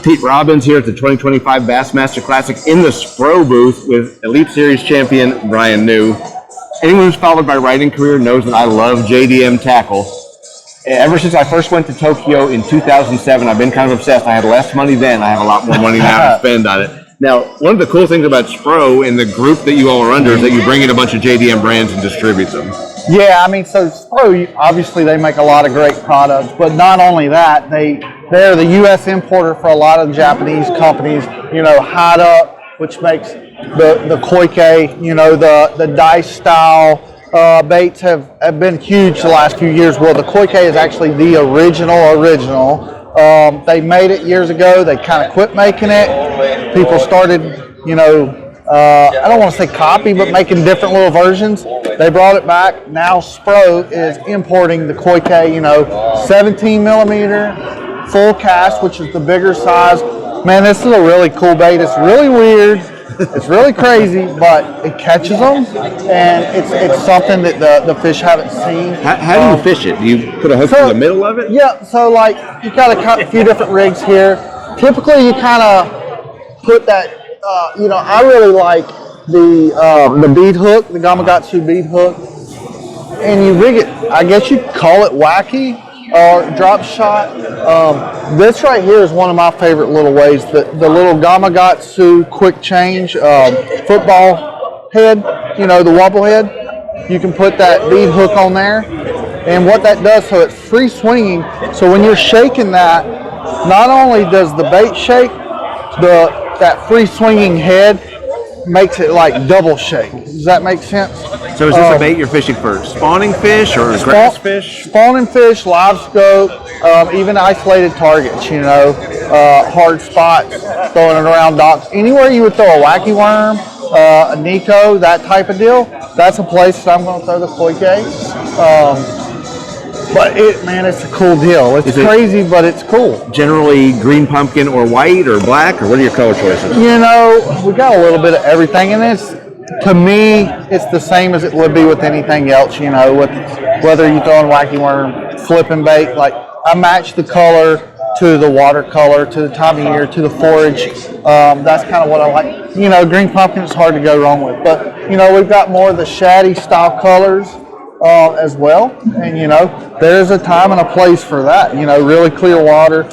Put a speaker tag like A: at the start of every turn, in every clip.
A: Pete Robbins here at the 2025 Bassmaster Classic in the SPRO booth with Elite Series champion Bryan New. Anyone who's followed my riding career knows that I love JDM tackle. Ever since I first went to Tokyo in 2007, I've been kind of obsessed. I had less money then. I have a lot more money now to spend on it. Now, one of the cool things about SPRO and the group that you all are under is that you bring in a bunch of JDM brands and distribute them.
B: Yeah, I mean, so SPRO, obviously they make a lot of great products, but not only that, they're the U.S. importer for a lot of Japanese companies. You know, Hideup, which makes the Coike, you know, the dice style baits have been huge the last few years. Well, the Coike is actually the original. They made it years ago. They kind of quit making it. People started, you know, I don't want to say copy, but making different little versions. They brought it back. Now SPRO is importing the Coike, you know, 17 millimeter Fullcast, which is the bigger size. Man, this is a really cool bait. It's really weird. It's really crazy, but it catches them, and it's something that the fish haven't seen.
A: How do you fish it? Do you put a hook in the middle of it?
B: Yeah, so like you got a few different rigs here. Typically, you kind of put that. You know, I really like the bead hook, the Gamakatsu bead hook, and you rig it. I guess you'd call it wacky or drop shot. This right here is one of my favorite little ways. The little Gamakatsu quick change football head, you know, the wobble head. You can put that bead hook on there, and what that does, so it's free swinging. So when you're shaking that, not only does the bait shake, that free swinging head makes it like double shake. Does that make sense?
A: So is this a bait you're fishing for spawning fish or grass fish?
B: Spawning fish, live scope, even isolated targets, you know, hard spots, throwing it around docks. Anywhere you would throw a wacky worm, a Nico, that type of deal, that's a place that I'm going to throw the Coike. But man, it's a cool deal. It's crazy, but it's cool.
A: Generally green pumpkin or white or black, or what are your color choices?
B: You know, we got a little bit of everything, and to me, it's the same as it would be with anything else, you know, with whether you're throwing wacky worm, flipping bait. Like, I match the color to the watercolor, to the time of year, to the forage. That's kind of what I like. You know, green pumpkin is hard to go wrong with. But, you know, we've got more of the shaddy style colors as well. And, you know, there's a time and a place for that. You know, really clear water.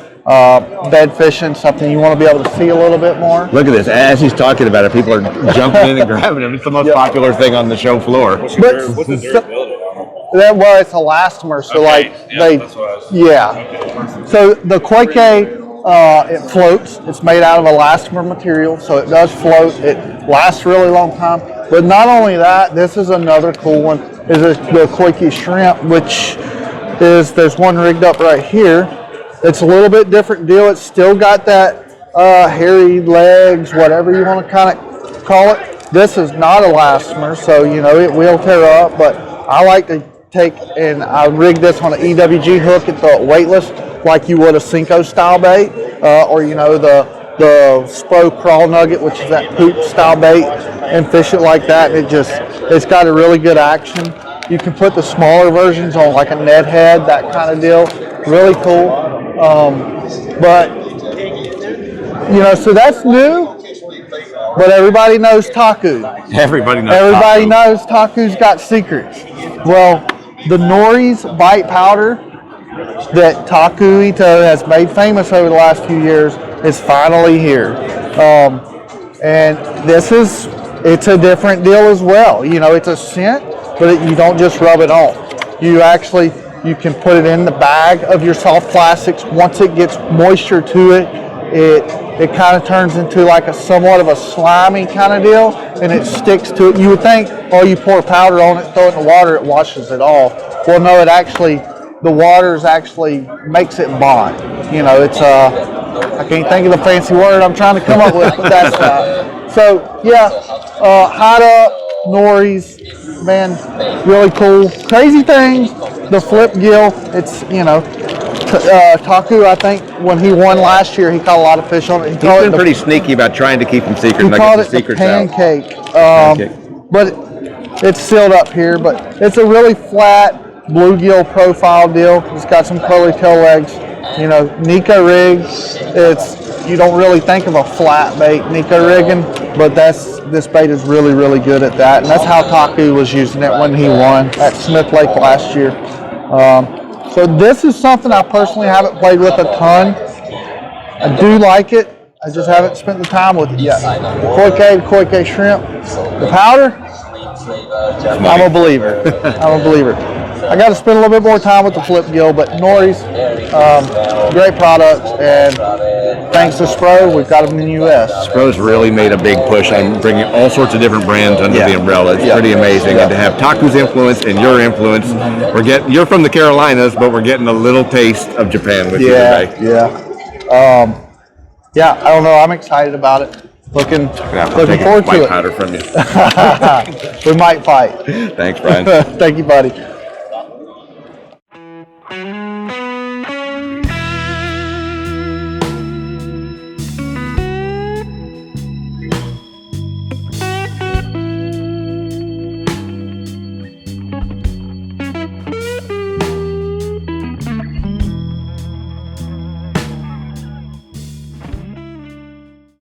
B: Bed fishing, something you want to be able to see a little bit more.
A: Look at this. As he's talking about it, people are jumping in and grabbing him. It's the most popular thing on the show floor.
C: What's the durability on it?
B: Well, it's elastomer, so
C: okay.
B: So the Coike, it floats. It's made out of elastomer material, so it does float. It lasts a really long time. But not only that, this is another cool one, is the Coike shrimp, which is, there's one rigged up right here. It's a little bit different deal. It's still got that hairy legs, whatever you want to kind of call it. This is not elastomer, so you know it will tear up. But I like to take and I rig this on an EWG hook and throw it weightless, like you would a Cinco style bait, or you know the SPRO crawl nugget, which is that poop style bait, and fish it like that. It's got a really good action. You can put the smaller versions on like a Ned head, that kind of deal. Really cool. But, you know, so that's new, but everybody knows Taku.
A: Everybody
B: knows Taku's got secrets. Well, the Nories bite powder that Taku Ito has made famous over the last few years is finally here. And it's a different deal as well. You know, it's a scent, but you don't just rub it on. You can put it in the bag of your soft plastics. Once it gets moisture to it, it kind of turns into like somewhat of a slimy kind of deal, and it sticks to it. You would think, oh, you pour powder on it, throw it in the water, it washes it off. Well, no, the water actually makes it bond. You know, it's I can't think of the fancy word I'm trying to come up with, but that's so yeah, Hideup, Nories, man, really cool. Crazy things. The flip gill, it's, you know, Taku, I think, when he won last year, he caught a lot of fish on it.
A: He's been pretty sneaky about trying to keep them secret.
B: He called it the pancake. But it's sealed up here, but it's a really flat bluegill profile deal. It's got some curly tail legs. You know, Nico rig, you don't really think of a flat bait Nico rigging, but this bait is really, really good at that. And that's how Taku was using it when he won at Smith Lake last year. So this is something I personally haven't played with a ton. I do like it. I just haven't spent the time with it yet. Coike shrimp. The powder, I'm a believer. I'm a believer. I got to spend a little bit more time with the flip gill, but Nories, great product, and thanks to SPRO, we've got them in the U.S.
A: SPRO's really made a big push on bringing all sorts of different brands under the umbrella. It's pretty amazing, and to have Taku's influence and your influence, you're from the Carolinas, but we're getting a little taste of Japan with you today.
B: Yeah, I don't know. I'm excited about it. Looking forward to it.
A: Powder from you.
B: We might fight.
A: Thanks, Bryan.
B: Thank you, buddy.